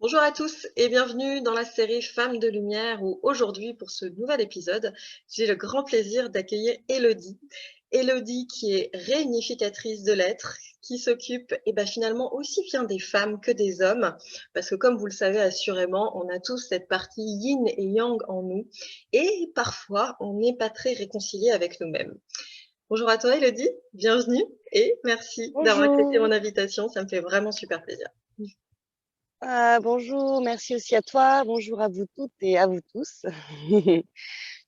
Bonjour à tous et bienvenue dans la série Femmes de lumière où aujourd'hui pour ce nouvel épisode, j'ai le grand plaisir d'accueillir Élodie. Élodie qui est réunificatrice de l'être, qui s'occupe finalement aussi bien des femmes que des hommes, parce que comme vous le savez assurément, on a tous cette partie yin et yang en nous et parfois on n'est pas très réconcilié avec nous-mêmes. Bonjour à toi Élodie, bienvenue et merci d'avoir accepté mon Bonjour, invitation, ça me fait vraiment super plaisir. bonjour, merci aussi à toi, bonjour à vous toutes et à vous tous. Je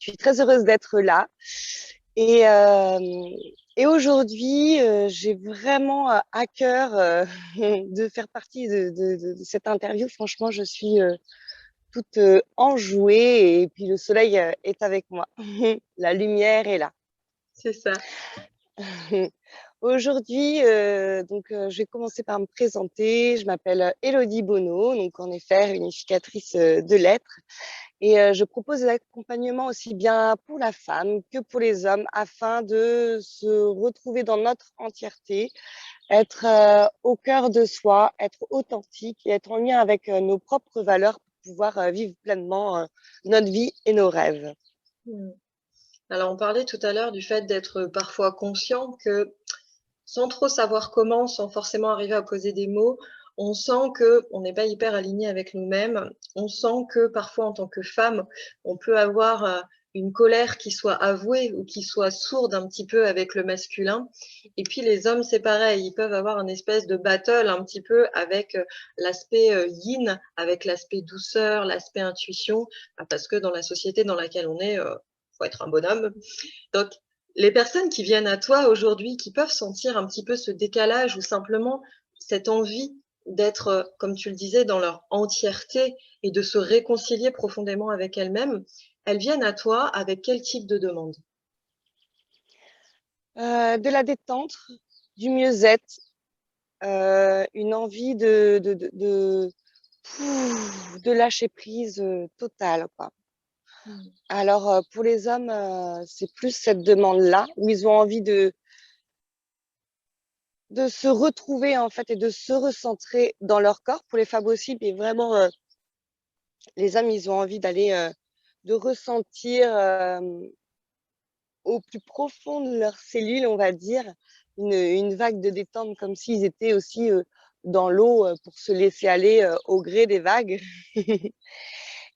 suis très heureuse d'être là. Et, euh, et aujourd'hui, j'ai vraiment à cœur de faire partie de cette interview. Franchement, je suis toute enjouée et puis le soleil est avec moi. La lumière est là. C'est ça. Aujourd'hui, je vais commencer par me présenter. Je m'appelle Élodie Bonneau, donc en effet unificatrice de l'être, et je propose de l'accompagnement aussi bien pour la femme que pour les hommes afin de se retrouver dans notre entièreté, être au cœur de soi, être authentique et être en lien avec nos propres valeurs pour pouvoir vivre pleinement notre vie et nos rêves. Mmh. Alors, on parlait tout à l'heure du fait d'être parfois conscient que, sans trop savoir comment, sans forcément arriver à poser des mots, on sent que on n'est pas hyper aligné avec nous-mêmes. On sent que parfois, en tant que femme, on peut avoir, une colère qui soit avouée ou qui soit sourde un petit peu avec le masculin. Et puis les hommes, c'est pareil, ils peuvent avoir un espèce de battle un petit peu avec, l'aspect, yin, avec l'aspect douceur, l'aspect intuition, parce que dans la société dans laquelle on est, faut être un bonhomme. Donc, les personnes qui viennent à toi aujourd'hui, qui peuvent sentir un petit peu ce décalage ou simplement cette envie d'être, comme tu le disais, dans leur entièreté et de se réconcilier profondément avec elles-mêmes, elles viennent à toi avec quel type de demande? De la détente, du mieux-être, une envie de lâcher prise totale, quoi. Mmh. Alors, pour les hommes, c'est plus cette demande-là, où ils ont envie de se retrouver, en fait, et de se recentrer dans leur corps. Pour les femmes aussi, mais vraiment, les hommes, ils ont envie d'aller, de ressentir, au plus profond de leurs cellules, on va dire, une vague de détente, comme s'ils étaient aussi, dans l'eau, pour se laisser aller, au gré des vagues.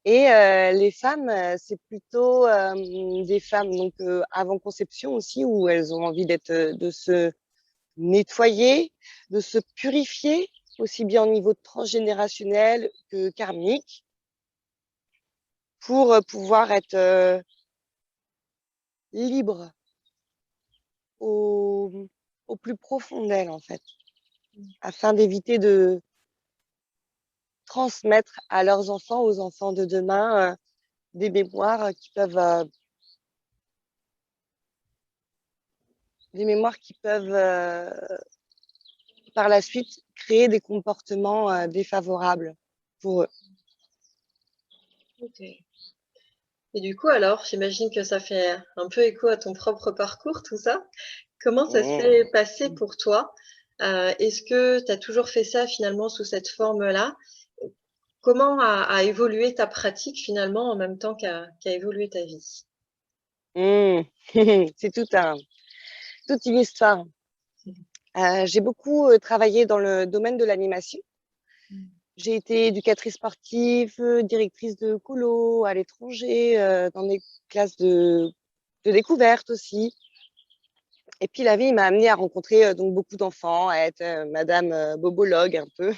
Et les femmes, c'est plutôt, des femmes donc avant conception aussi, où elles ont envie de se nettoyer, de se purifier, aussi bien au niveau transgénérationnel que karmique, pour pouvoir être libres au au plus profond d'elles, en fait, afin d'éviter de transmettre à leurs enfants, aux enfants de demain, des mémoires qui peuvent, par la suite, créer des comportements défavorables pour eux. OK. Et du coup alors, j'imagine que ça fait un peu écho à ton propre parcours tout ça. Comment ça s'est Mmh. passé pour toi? Est-ce que tu as toujours fait ça finalement sous cette forme-là? Comment a évolué ta pratique finalement en même temps qu'a évolué ta vie? Mmh. C'est toute une histoire. J'ai beaucoup travaillé dans le domaine de l'animation. Mmh. J'ai été éducatrice sportive, directrice de colo à l'étranger, dans des classes de découverte aussi. Et puis la vie m'a amenée à rencontrer donc beaucoup d'enfants, à être madame bobologue un peu,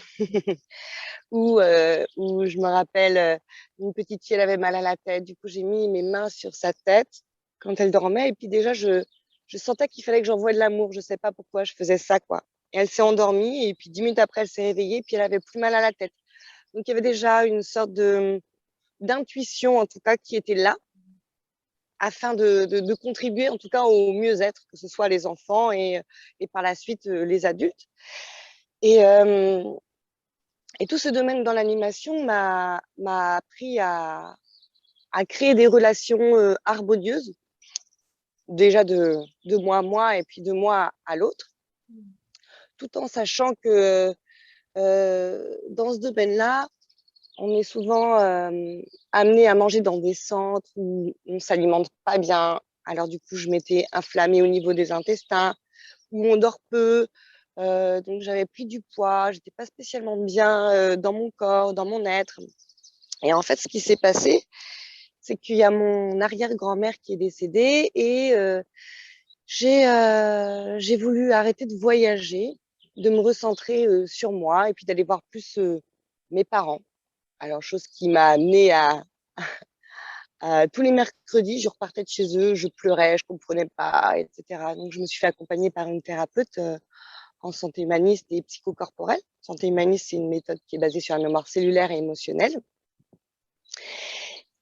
où je me rappelle, une petite fille, elle avait mal à la tête. Du coup, j'ai mis mes mains sur sa tête quand elle dormait. Et puis déjà, je sentais qu'il fallait que j'envoie de l'amour. Je sais pas pourquoi je faisais ça, quoi. Et elle s'est endormie. Et puis 10 minutes après, elle s'est réveillée. Puis elle avait plus mal à la tête. Donc il y avait déjà une sorte de d'intuition, en tout cas, qui était là, afin de contribuer, en tout cas, au mieux-être, que ce soit les enfants et par la suite les adultes. Et, euh, et tout ce domaine dans l'animation m'a appris à créer des relations harmonieuses, déjà de moi à moi et puis de moi à l'autre, tout en sachant que dans ce domaine-là, on est souvent amené à manger dans des centres où on s'alimente pas bien. Alors du coup, je m'étais inflammée au niveau des intestins, où on dort peu. Donc j'avais pris du poids, j'étais pas spécialement bien dans mon corps, dans mon être. Et en fait, ce qui s'est passé, c'est qu'il y a mon arrière-grand-mère qui est décédée et j'ai voulu arrêter de voyager, de me recentrer sur moi et puis d'aller voir plus mes parents. Alors, chose qui m'a amenée à tous les mercredis, je repartais de chez eux, je pleurais, je comprenais pas, etc. Donc, je me suis fait accompagner par une thérapeute en santé humaniste et psychocorporelle. Santé humaniste, c'est une méthode qui est basée sur la mémoire cellulaire et émotionnelle.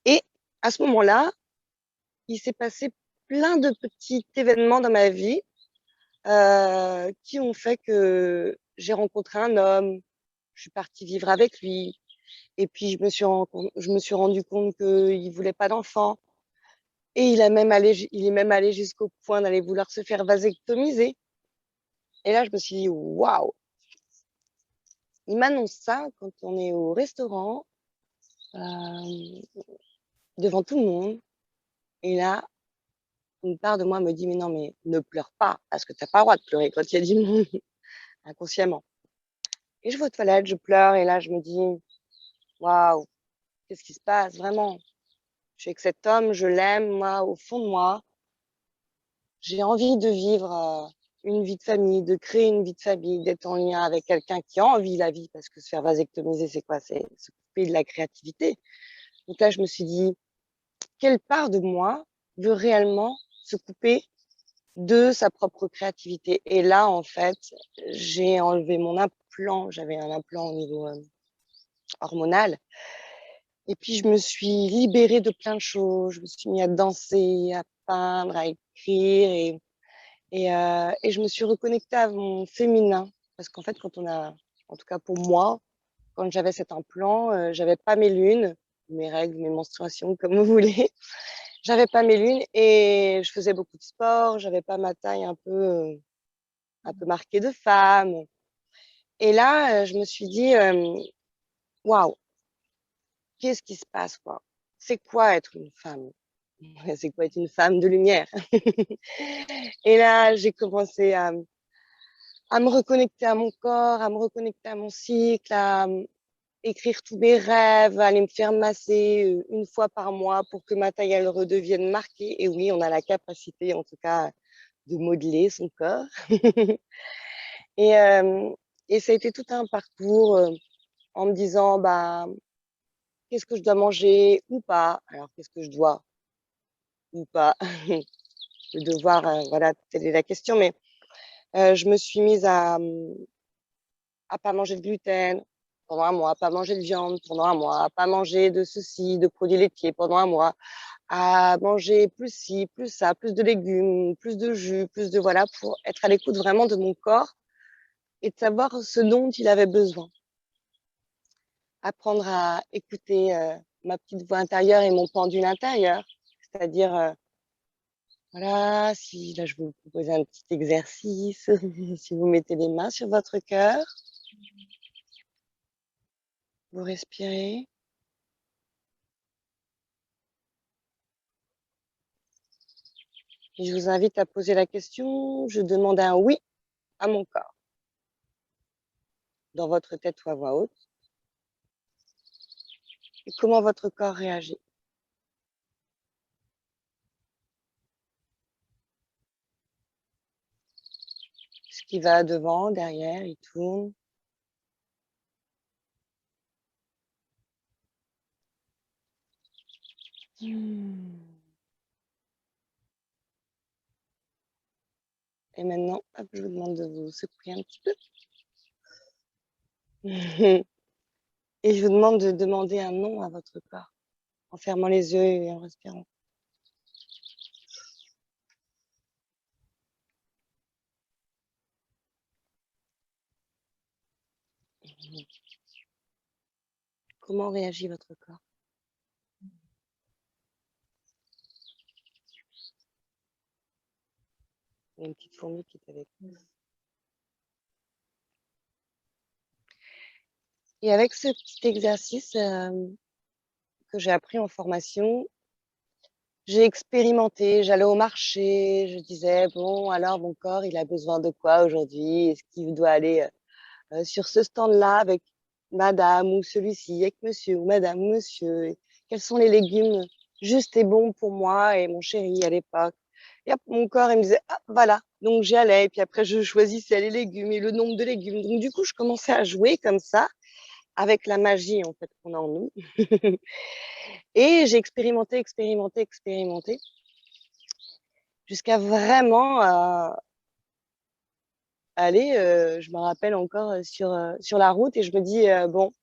Et à ce moment-là, il s'est passé plein de petits événements dans ma vie qui ont fait que j'ai rencontré un homme, je suis partie vivre avec lui, et puis je me suis rendu compte qu'il voulait pas d'enfant, et il est même allé jusqu'au point d'aller vouloir se faire vasectomiser. Et là, je me suis dit, waouh, il m'annonce ça quand on est au restaurant, euh, devant tout le monde, et là, une part de moi me dit, mais non, mais ne pleure pas, parce que t'as pas le droit de pleurer quand il y a du monde, inconsciemment. Et je vais aux toilettes, je pleure, et là, je me dis, waouh, qu'est-ce qui se passe vraiment? Je suis avec cet homme, je l'aime, moi, au fond de moi. J'ai envie de vivre une vie de famille, de créer une vie de famille, d'être en lien avec quelqu'un qui a envie de la vie, parce que se faire vasectomiser, c'est quoi? C'est se couper de la créativité. Donc là, je me suis dit, quelle part de moi veut réellement se couper de sa propre créativité? Et là, en fait, j'ai enlevé mon implant. J'avais un implant au niveau hormonal. Et puis, je me suis libérée de plein de choses. Je me suis mis à danser, à peindre, à écrire et je me suis reconnectée à mon féminin. Parce qu'en fait, en tout cas pour moi, quand j'avais cet implant, j'avais pas mes lunes, mes règles, mes menstruations, comme vous voulez. J'avais pas mes lunes et je faisais beaucoup de sport. J'avais pas ma taille un peu marquée de femme. Et là, je me suis dit, waouh, qu'est-ce qui se passe, quoi? C'est quoi être une femme? C'est quoi être une femme de lumière? Et là, j'ai commencé à me reconnecter à mon corps, à me reconnecter à mon cycle, à écrire tous mes rêves, à aller me faire masser une fois par mois pour que ma taille, elle redevienne marquée. Et oui, on a la capacité, en tout cas, de modeler son corps. et, euh, et ça a été tout un parcours en me disant, bah, qu'est-ce que je dois manger ou pas? Alors, qu'est-ce que je dois ou pas? Le devoir, voilà, telle est la question. Mais je me suis mise à pas manger de gluten pendant un mois, à pas manger de viande pendant un mois, à pas manger de ceci, de produits laitiers pendant un mois, à manger plus ci, plus ça, plus de légumes, plus de jus, plus de voilà, pour être à l'écoute vraiment de mon corps et de savoir ce dont il avait besoin. Apprendre à écouter ma petite voix intérieure et mon pendule intérieur, c'est-à-dire voilà, si là je vais vous proposer un petit exercice, si vous mettez les mains sur votre cœur, vous respirez. Et je vous invite à poser la question, je demande un oui à mon corps, dans votre tête ou à voix haute, et comment votre corps réagit. Ce qui va devant, derrière, il tourne. Et maintenant, hop, je vous demande de vous secouer un petit peu. Et je vous demande de demander un nom à votre corps, en fermant les yeux et en respirant. Comment réagit votre corps? Il y a une petite fourmi qui est avec vous. Et avec ce petit exercice que j'ai appris en formation, j'ai expérimenté, j'allais au marché, je disais, bon, alors mon corps, il a besoin de quoi aujourd'hui? Est-ce qu'il doit aller sur ce stand-là avec madame ou celui-ci avec monsieur ou madame ou monsieur? Et quels sont les légumes justes et bons pour moi et mon chéri à l'époque? Et hop, mon corps, il me disait, ah, voilà. Donc j'y allais, et puis après, je choisissais les légumes et le nombre de légumes. Donc du coup, je commençais à jouer comme ça, avec la magie, en fait, qu'on a en nous. Et j'ai expérimenté, expérimenté, expérimenté, jusqu'à vraiment aller, je me rappelle encore, sur la route, et je me dis, bon,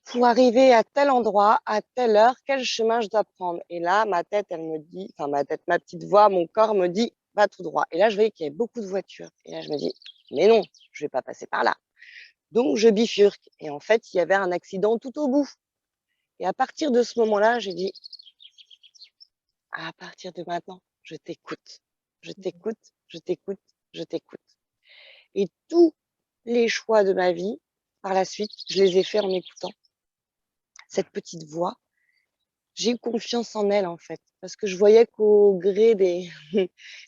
pour arriver à tel endroit, à telle heure, quel chemin je dois prendre? Et là, ma tête, elle me dit, enfin, ma tête, ma petite voix, mon corps me dit, va tout droit. Et là, je voyais qu'il y avait beaucoup de voitures. Et là, je me dis, mais non, je vais pas passer par là. Donc, je bifurque. Et en fait, il y avait un accident tout au bout. Et à partir de ce moment-là, j'ai dit, à partir de maintenant, je t'écoute. Je t'écoute, je t'écoute, je t'écoute. Et tous les choix de ma vie, par la suite, je les ai faits en écoutant cette petite voix. J'ai eu confiance en elle, en fait, parce que je voyais qu'au gré des,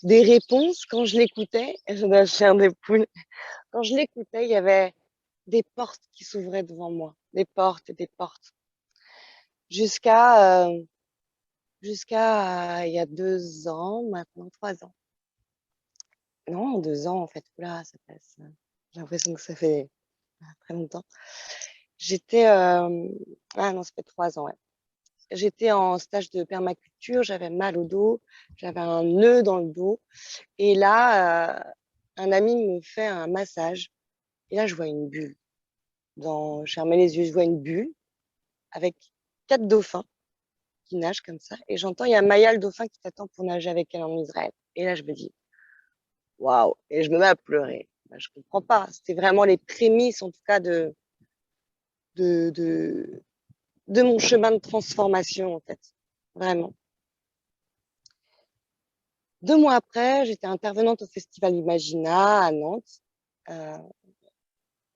des réponses, quand je l'écoutais, j'en ai un chien des poules, quand je l'écoutais, il y avait des portes qui s'ouvraient devant moi, des portes et des portes, jusqu'à il y a 2 ans, maintenant 3 ans. Non, 2 ans, en fait. Oula, ça passe. J'ai l'impression que ça fait très longtemps. J'étais, ah non, ça fait 3 ans, ouais. J'étais en stage de permaculture, j'avais mal au dos, j'avais un nœud dans le dos. Et là, un ami me fait un massage. Et là, je vois une bulle. Je fermais les yeux, je vois une bulle avec 4 dauphins qui nagent comme ça. Et j'entends, il y a Maya le dauphin qui t'attend pour nager avec elle en Israël. Et là, je me dis, waouh! Et je me mets à pleurer. Ben, je comprends pas. C'était vraiment les prémices, en tout cas, de, de, de mon chemin de transformation, en fait. Vraiment. 2 mois après, j'étais intervenante au Festival Imagina à Nantes. euh,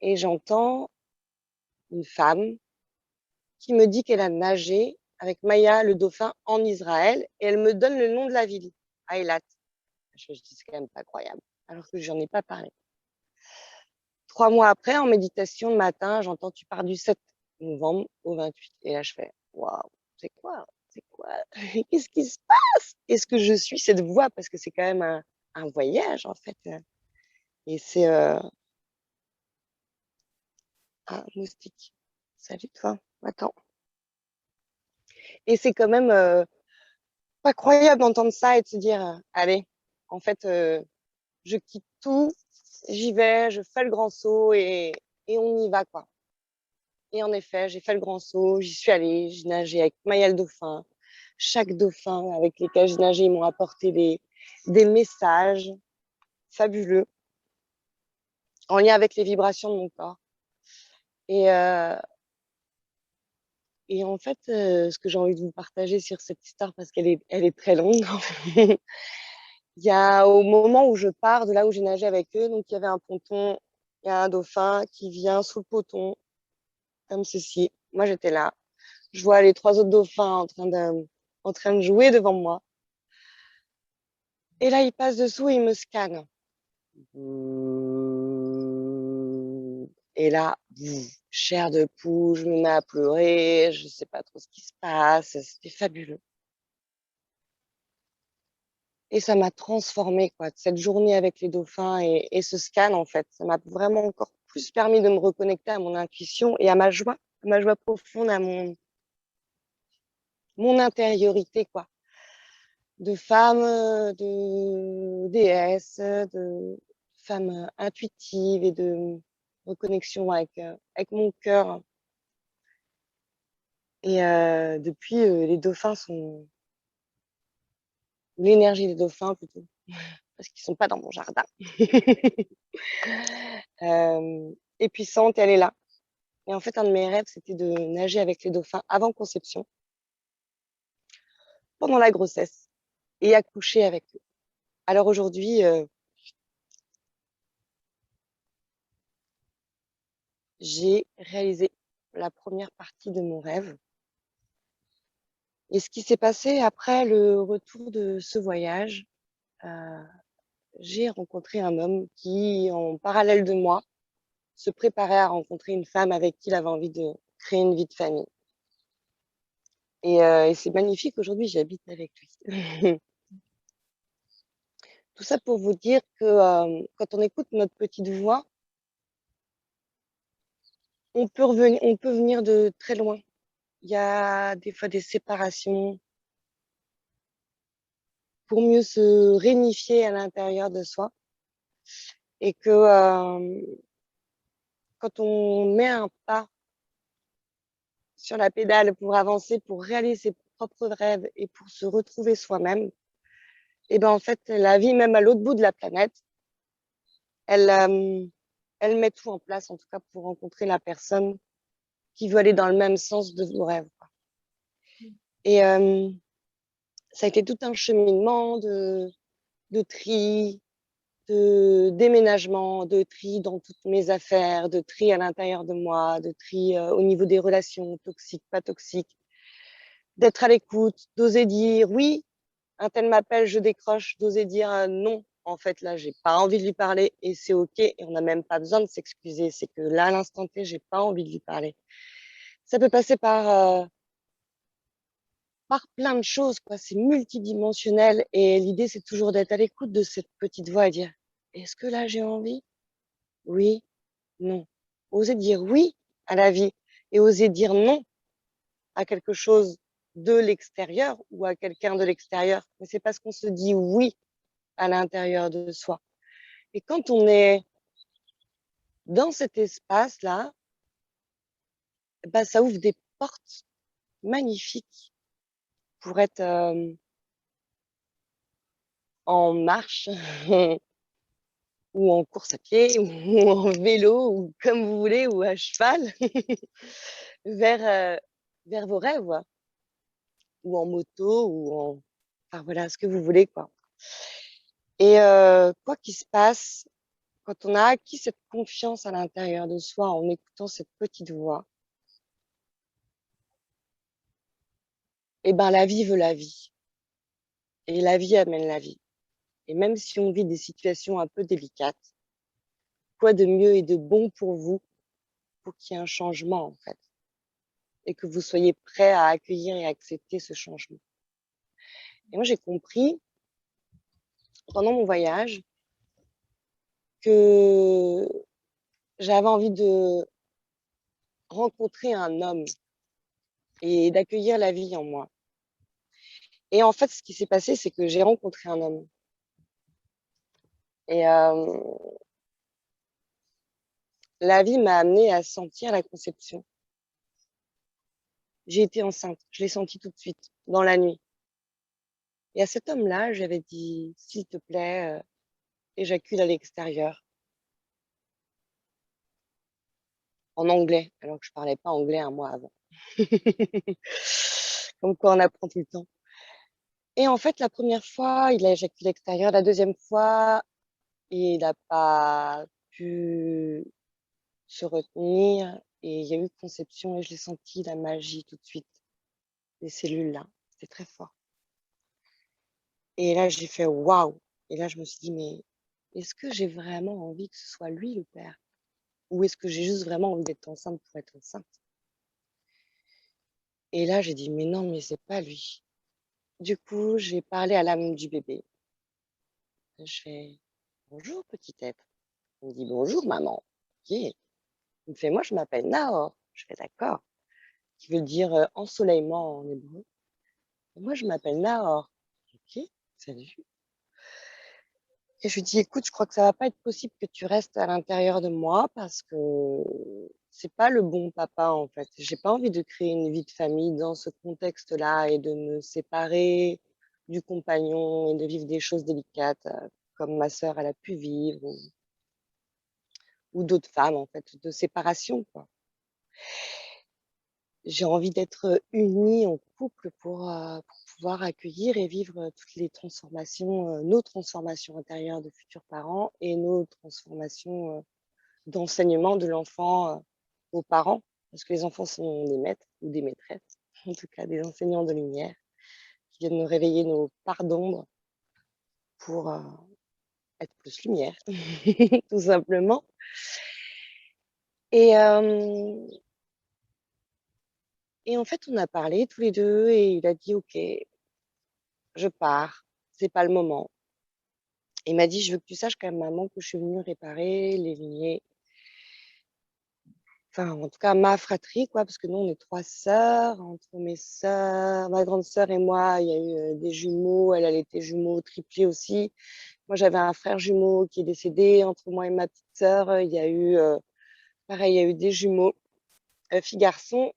et j'entends une femme qui me dit qu'elle a nagé avec Maya, le dauphin, en Israël. Et elle me donne le nom de la ville, Eilat. Je me dis, c'est quand même pas croyable, alors que j'en ai pas parlé. 3 mois après, en méditation le matin, j'entends, tu pars du 7 novembre au 28. Et là, je fais, waouh, c'est quoi? C'est quoi? Qu'est-ce qui se passe? Est-ce que je suis cette voix? Parce que c'est quand même un voyage, en fait. Et c'est un moustique. Salut toi. Attends. Et c'est quand même pas croyable d'entendre ça et de se dire, allez, en fait, je quitte tout, j'y vais, je fais le grand saut et on y va, quoi. Et en effet, j'ai fait le grand saut, j'y suis allée, j'ai nagé avec Maya le dauphin. Chaque dauphin avec lesquels j'ai nagé, ils m'ont apporté des messages fabuleux en lien avec les vibrations de mon corps. Et, euh, et en fait, ce que j'ai envie de vous partager sur cette histoire, parce elle est très longue, il y a au moment où je pars de là où j'ai nagé avec eux, donc il y avait un ponton, il y a un dauphin qui vient sous le ponton, comme ceci. Moi, j'étais là. Je vois les 3 autres dauphins en train de jouer devant moi. Et là, il passe dessous et il me scanne. Et là, chair de poule, je me mets à pleurer, je sais pas trop ce qui se passe, c'était fabuleux. Et ça m'a transformée, quoi. Cette journée avec les dauphins et ce scan, en fait, ça m'a vraiment encore plus permis de me reconnecter à mon intuition et à ma joie profonde, à mon intériorité, quoi. De femme, de déesse, de femme intuitive et de reconnexion avec mon cœur. Et depuis, les dauphins sont, l'énergie des dauphins plutôt, parce qu'ils sont pas dans mon jardin, est puissante, elle est là. Et en fait, un de mes rêves, c'était de nager avec les dauphins avant conception, pendant la grossesse, et accoucher avec eux. Alors aujourd'hui, j'ai réalisé la première partie de mon rêve. Et ce qui s'est passé après le retour de ce voyage, j'ai rencontré un homme qui, en parallèle de moi, se préparait à rencontrer une femme avec qui il avait envie de créer une vie de famille. Et c'est magnifique, aujourd'hui, j'habite avec lui. Tout ça pour vous dire que quand on écoute notre petite voix, on peut venir de très loin. Il y a des fois des séparations pour mieux se réunifier à l'intérieur de soi. Et que quand on met un pas sur la pédale pour avancer, pour réaliser ses propres rêves et pour se retrouver soi-même, et ben en fait, la vie, même à l'autre bout de la planète, elle, elle met tout en place, en tout cas pour rencontrer la personne qui veut aller dans le même sens de vos rêves, quoi. Et ça a été tout un cheminement de tri, de déménagement, de tri dans toutes mes affaires, de tri à l'intérieur de moi, de tri au niveau des relations toxiques, pas toxiques, d'être à l'écoute, d'oser dire oui, un tel m'appelle, je décroche, d'oser dire non. En fait, là, j'ai pas envie de lui parler et c'est OK. Et on n'a même pas besoin de s'excuser. C'est que là, à l'instant T, j'ai pas envie de lui parler. Ça peut passer par plein de choses, quoi. C'est multidimensionnel et l'idée, c'est toujours d'être à l'écoute de cette petite voix et dire, est-ce que là, j'ai envie? Oui, non. Oser dire oui à la vie et oser dire non à quelque chose de l'extérieur ou à quelqu'un de l'extérieur. Mais c'est parce qu'on se dit oui à l'intérieur de soi. Et quand on est dans cet espace-là, bah, ça ouvre des portes magnifiques pour être en marche ou en course à pied ou en vélo ou comme vous voulez ou à cheval vers, vers vos rêves, ouais. Ou en moto ou en enfin voilà, ce que vous voulez, quoi. Et quoi qu'il se passe, quand on a acquis cette confiance à l'intérieur de soi en écoutant cette petite voix, et ben la vie veut la vie et la vie amène la vie. Et même si on vit des situations un peu délicates, quoi de mieux et de bon pour vous pour qu'il y ait un changement, en fait, et que vous soyez prêts à accueillir et accepter ce changement. Et moi, j'ai compris pendant mon voyage que j'avais envie de rencontrer un homme et d'accueillir la vie en moi. Et en fait, ce qui s'est passé, c'est que j'ai rencontré un homme. Et la vie m'a amenée à sentir la conception. J'ai été enceinte, je l'ai senti tout de suite, dans la nuit. Et à cet homme-là, j'avais dit, s'il te plaît, éjacule à l'extérieur, en anglais, alors que je parlais pas anglais un mois avant. Comme quoi, on apprend tout le temps. Et en fait, la première fois, il a éjaculé à l'extérieur. La deuxième fois, il n'a pas pu se retenir et il y a eu conception et je l'ai senti, la magie tout de suite, les cellules là, c'était très fort. Et là, j'ai fait waouh! Et là, je me suis dit, mais est-ce que j'ai vraiment envie que ce soit lui le père? Ou est-ce que j'ai juste vraiment envie d'être enceinte pour être enceinte? Et là, j'ai dit, mais non, mais c'est pas lui. Du coup, j'ai parlé à l'âme du bébé. Je fais, bonjour, petit être. Il me dit, bonjour, maman. Ok. Il me fait, moi, je m'appelle Nahor. Je fais, d'accord. Qui veut dire ensoleillement en hébreu. Et moi, je m'appelle Nahor. Ok, salut. Et je lui dis, écoute, je crois que ça va pas être possible que tu restes à l'intérieur de moi parce que c'est pas le bon papa, en fait. J'ai pas envie de créer une vie de famille dans ce contexte-là et de me séparer du compagnon et de vivre des choses délicates comme ma sœur, elle a pu vivre ou d'autres femmes, en fait, de séparation, quoi. J'ai envie d'être unie en couple pour pouvoir accueillir et vivre toutes les transformations, nos transformations intérieures de futurs parents et nos transformations d'enseignement de l'enfant aux parents, parce que les enfants sont des maîtres ou des maîtresses, en tout cas des enseignants de lumière, qui viennent nous réveiller nos parts d'ombre pour être plus lumière, tout simplement. Et, et en fait, on a parlé tous les deux et il a dit, OK, je pars, c'est pas le moment. Il m'a dit, je veux que tu saches quand même, maman, que je suis venue réparer les lignées. Enfin, en tout cas, ma fratrie, quoi, parce que nous, on est 3 sœurs. Entre mes sœurs, ma grande sœur et moi, il y a eu des jumeaux. Elle était jumeaux triplés aussi. Moi, j'avais un frère jumeau qui est décédé. Entre moi et ma petite sœur, il y a eu, pareil, il y a eu des jumeaux, filles-garçons.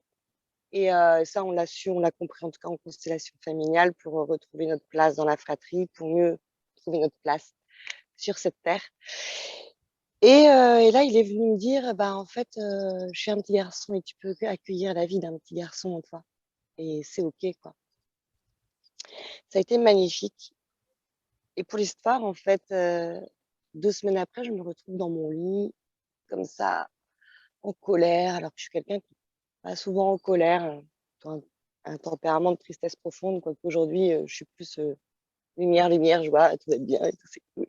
Et ça, on l'a su, on l'a compris, en tout cas, en constellation familiale, pour retrouver notre place dans la fratrie, pour mieux trouver notre place sur cette terre. Et là, il est venu me dire, bah, en fait, je suis un petit garçon et tu peux accueillir la vie d'un petit garçon en toi. Et c'est OK, quoi. Ça a été magnifique. Et pour l'histoire, en fait, 2 semaines après, je me retrouve dans mon lit, comme ça, en colère, alors que je suis quelqu'un qui est pas souvent en colère, plutôt un tempérament de tristesse profonde, quoique aujourd'hui, je suis plus lumière, lumière, joie, tout va bien et tout, c'est cool.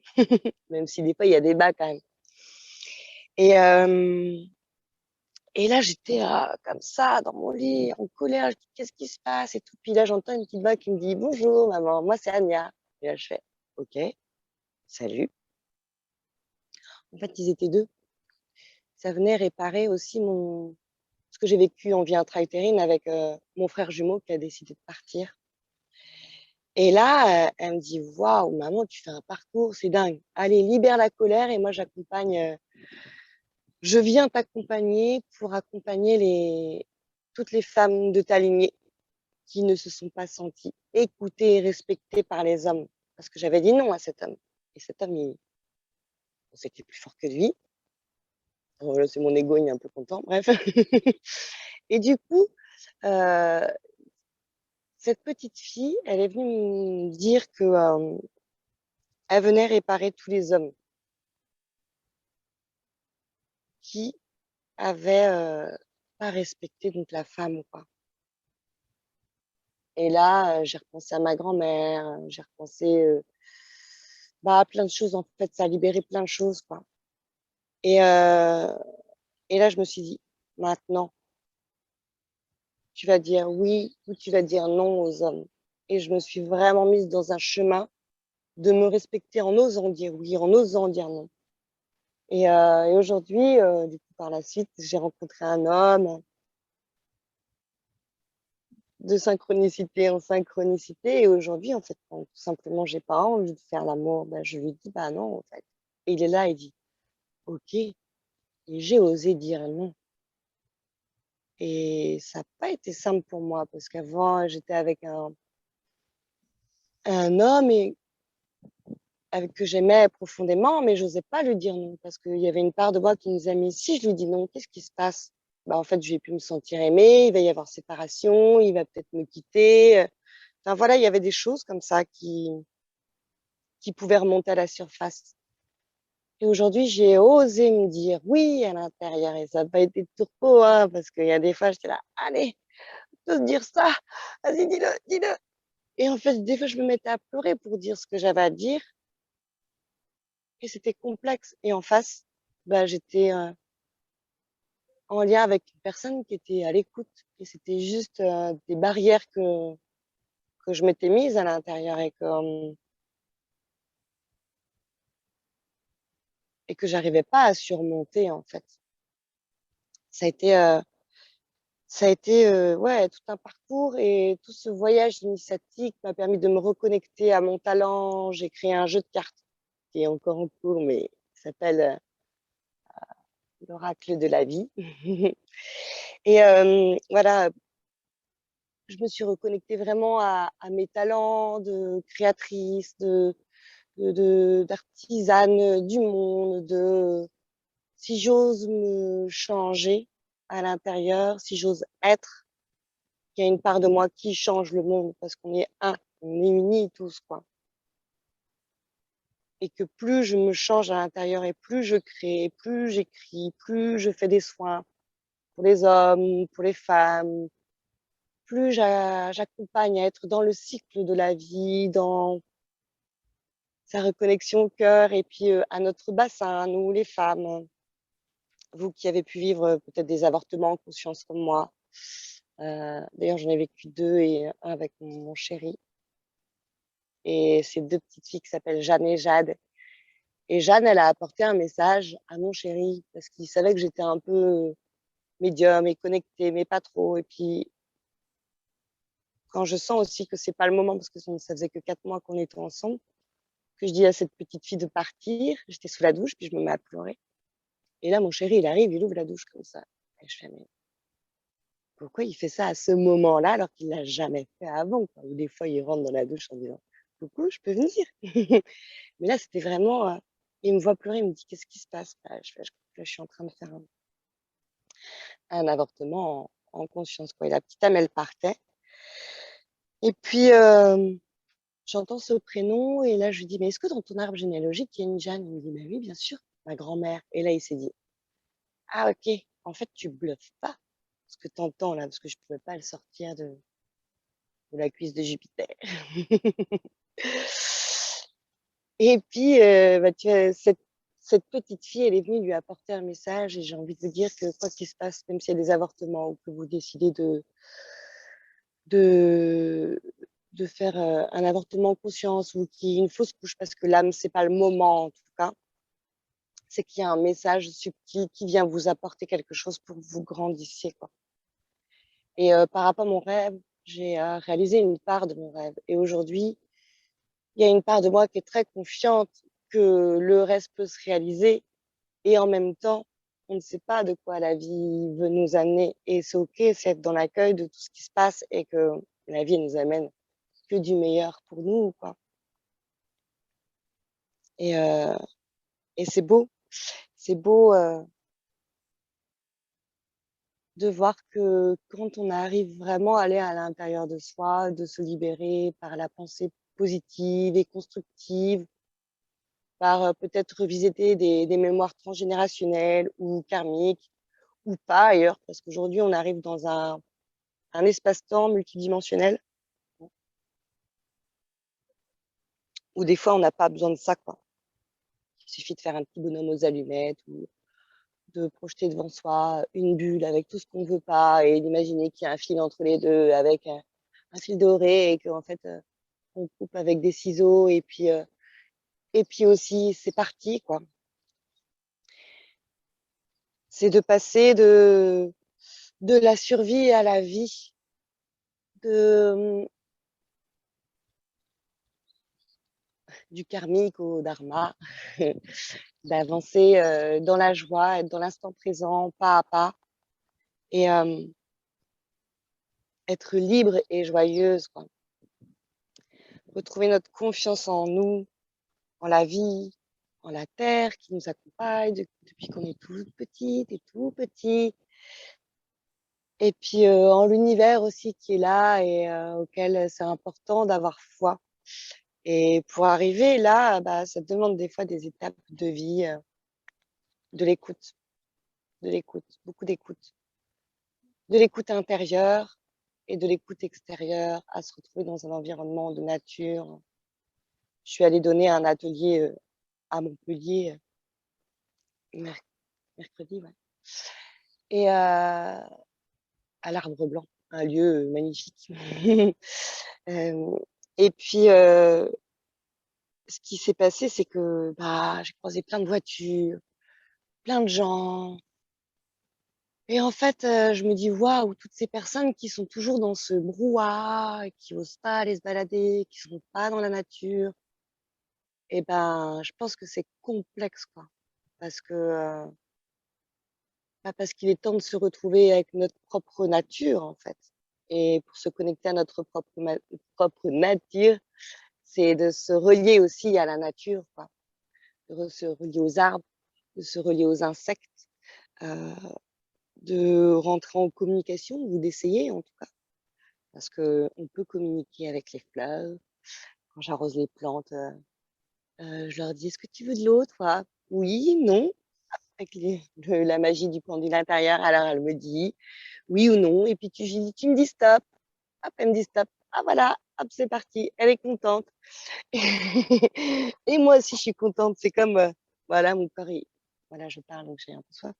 Même si des fois, il y a des bas quand même. Et, et là, j'étais comme ça, dans mon lit, en colère. Je dis, qu'est-ce qui se passe et tout. Puis là, j'entends une petite voix qui me dit, bonjour, maman, moi, c'est Anya. Et là, je fais, OK, salut. En fait, ils étaient deux. Ça venait réparer aussi ce que j'ai vécu en vie intra-utérine avec mon frère jumeau qui a décidé de partir. Et là, elle me dit, waouh, maman, tu fais un parcours, c'est dingue. Allez, libère la colère et moi, je viens t'accompagner pour accompagner toutes les femmes de ta lignée qui ne se sont pas senties écoutées et respectées par les hommes. Parce que j'avais dit non à cet homme. Et cet homme, on sait qu'il est plus fort que lui. Alors là, c'est mon ego, il est un peu content. Bref. Et du coup, euh, cette petite fille, elle est venue me dire que elle venait réparer tous les hommes qui avaient pas respecté donc la femme, quoi. Et là, j'ai repensé à ma grand-mère, j'ai repensé bah, à plein de choses. En fait, ça a libéré plein de choses, quoi. Et, et là, je me suis dit, maintenant, tu vas dire oui ou tu vas dire non aux hommes. Et je me suis vraiment mise dans un chemin de me respecter en osant dire oui, en osant dire non. Et aujourd'hui, du coup, par la suite, j'ai rencontré un homme de synchronicité en synchronicité. Et aujourd'hui, en fait, quand tout simplement j'ai pas envie de faire l'amour, ben, je lui dis, bah non, en fait. Et il est là, il dit, OK. Et j'ai osé dire non. Et ça n'a pas été simple pour moi parce qu'avant, j'étais avec un homme avec que j'aimais profondément, mais j'osais pas lui dire non parce qu'il y avait une part de moi qui me disait, mais si je lui dis non, qu'est-ce qui se passe? Bah, en fait, je vais plus me sentir aimée, il va y avoir séparation, il va peut-être me quitter. Enfin, voilà, il y avait des choses comme ça qui pouvaient remonter à la surface. Et aujourd'hui, j'ai osé me dire oui à l'intérieur et ça n'a pas été de tourpeau, hein, parce qu'il y a des fois, j'étais là, allez, peux dire ça, vas-y, dis-le, dis-le. Et en fait, des fois, je me mettais à pleurer pour dire ce que j'avais à dire et c'était complexe. Et en face, bah, j'étais en lien avec une personne qui était à l'écoute et c'était juste des barrières que je m'étais mise à l'intérieur et que j'arrivais pas à surmonter, en fait. Ça a été, euh, Ça a été ouais, tout un parcours et tout ce voyage initiatique m'a permis de me reconnecter à mon talent. J'ai créé un jeu de cartes qui est encore en cours, mais qui s'appelle l'Oracle de la vie. Et voilà, je me suis reconnectée vraiment à mes talents de créatrice, d'artisane du monde, si j'ose me changer à l'intérieur, si j'ose être. Il y a une part de moi qui change le monde parce qu'on est un, on est unis tous, quoi. Et que plus je me change à l'intérieur et plus je crée, plus j'écris, plus je fais des soins, pour les hommes, pour les femmes, plus j'accompagne à être dans le cycle de la vie, dans sa reconnexion au cœur et puis à notre bassin, nous les femmes, vous qui avez pu vivre peut-être des avortements en conscience comme moi. D'ailleurs, j'en ai vécu 2 et un avec mon chéri. Et c'est 2 petites filles qui s'appellent Jeanne et Jade. Et Jeanne, elle a apporté un message à mon chéri parce qu'il savait que j'étais un peu médium et connectée, mais pas trop. Et puis, quand je sens aussi que c'est pas le moment, parce que ça faisait que 4 mois qu'on était ensemble, que je dis à cette petite fille de partir, j'étais sous la douche, puis je me mets à pleurer. Et là, mon chéri, il arrive, il ouvre la douche comme ça. Et je fais, mais pourquoi il fait ça à ce moment-là alors qu'il l'a jamais fait avant, quoi. Ou des fois, il rentre dans la douche en disant, coucou, je peux venir. Mais là, c'était vraiment, il me voit pleurer, il me dit, qu'est-ce qui se passe? Bah, je fais, je suis en train de faire un avortement en conscience, quoi. Et la petite âme, elle partait. Et puis, j'entends ce prénom et là, je lui dis, mais est-ce que dans ton arbre généalogique, il y a une Jeanne? Il me dit, mais oui, bien sûr, ma grand-mère. Et là, il s'est dit, ah, ok, en fait, tu bluffes pas ce que t'entends là, parce que je pouvais pas le sortir de la cuisse de Jupiter. Et puis, bah, tu vois, cette petite fille, elle est venue lui apporter un message et j'ai envie de vous dire que quoi qu'il se passe, même s'il y a des avortements ou que vous décidez de, de faire un avortement en conscience ou qu'il y ait une fausse couche parce que l'âme, c'est pas le moment en tout cas, c'est qu'il y a un message subtil qui vient vous apporter quelque chose pour que vous grandissiez, quoi. Et par rapport à mon rêve, j'ai réalisé une part de mon rêve. Et aujourd'hui, il y a une part de moi qui est très confiante que le reste peut se réaliser. Et en même temps, on ne sait pas de quoi la vie veut nous amener. Et c'est OK, c'est être dans l'accueil de tout ce qui se passe et que la vie nous amène que du meilleur pour nous, quoi. Et, euh, et c'est beau. C'est beau de voir que quand on arrive vraiment à aller à l'intérieur de soi, de se libérer par la pensée positive et constructive, par peut-être revisiter des mémoires transgénérationnelles ou karmiques, ou pas ailleurs, parce qu'aujourd'hui, on arrive dans un espace-temps multidimensionnel où des fois, on n'a pas besoin de ça, quoi. Il suffit de faire un petit bonhomme aux allumettes ou de projeter devant soi une bulle avec tout ce qu'on veut pas et d'imaginer qu'il y a un fil entre les deux avec un fil doré et qu'en fait, on coupe avec des ciseaux et puis aussi, c'est parti, quoi. C'est de passer de la survie à la vie, de, du karmique au dharma, d'avancer dans la joie, être dans l'instant présent, pas à pas, et être libre et joyeuse, quoi. Retrouver notre confiance en nous, en la vie, en la terre qui nous accompagne depuis qu'on est toute petite et tout petit, et puis en l'univers aussi qui est là et auquel c'est important d'avoir foi. Et pour arriver là, bah, ça demande des fois des étapes de vie, de l'écoute, de l'écoute, beaucoup d'écoute, de l'écoute intérieure et de l'écoute extérieure, à se retrouver dans un environnement de nature. Je suis allée donner un atelier à Montpellier merc mercredi, ouais, et à l'Arbre Blanc, un lieu magnifique. Hem et puis, ce qui s'est passé, c'est que, bah, j'ai croisé plein de voitures, plein de gens et en fait, je me dis: «Waouh, toutes ces personnes qui sont toujours dans ce brouhaha, qui osent pas aller se balader, qui sont pas dans la nature» et ben, je pense que c'est complexe, quoi. Parce que, bah, parce qu'il est temps de se retrouver avec notre propre nature, en fait et pour se connecter à notre propre nature, c'est de se relier aussi à la nature, quoi. Se relier aux arbres, de se relier aux insectes, heu, de rentrer en communication ou d'essayer en tout cas. Parce qu'on peut communiquer avec les fleurs. Quand j'arrose les plantes, je leur dis: «Est-ce que tu veux de l'eau toi?» «Oui, non». avec la magie du pendule intérieur. Alors elle me dit oui ou non, et puis tu me dis stop. Hop, elle me dit stop. Ah voilà, hop, c'est parti. Elle est contente. Et moi aussi, je suis contente. C'est comme, voilà, mon corps, voilà, je parle, donc j'ai un peu soif.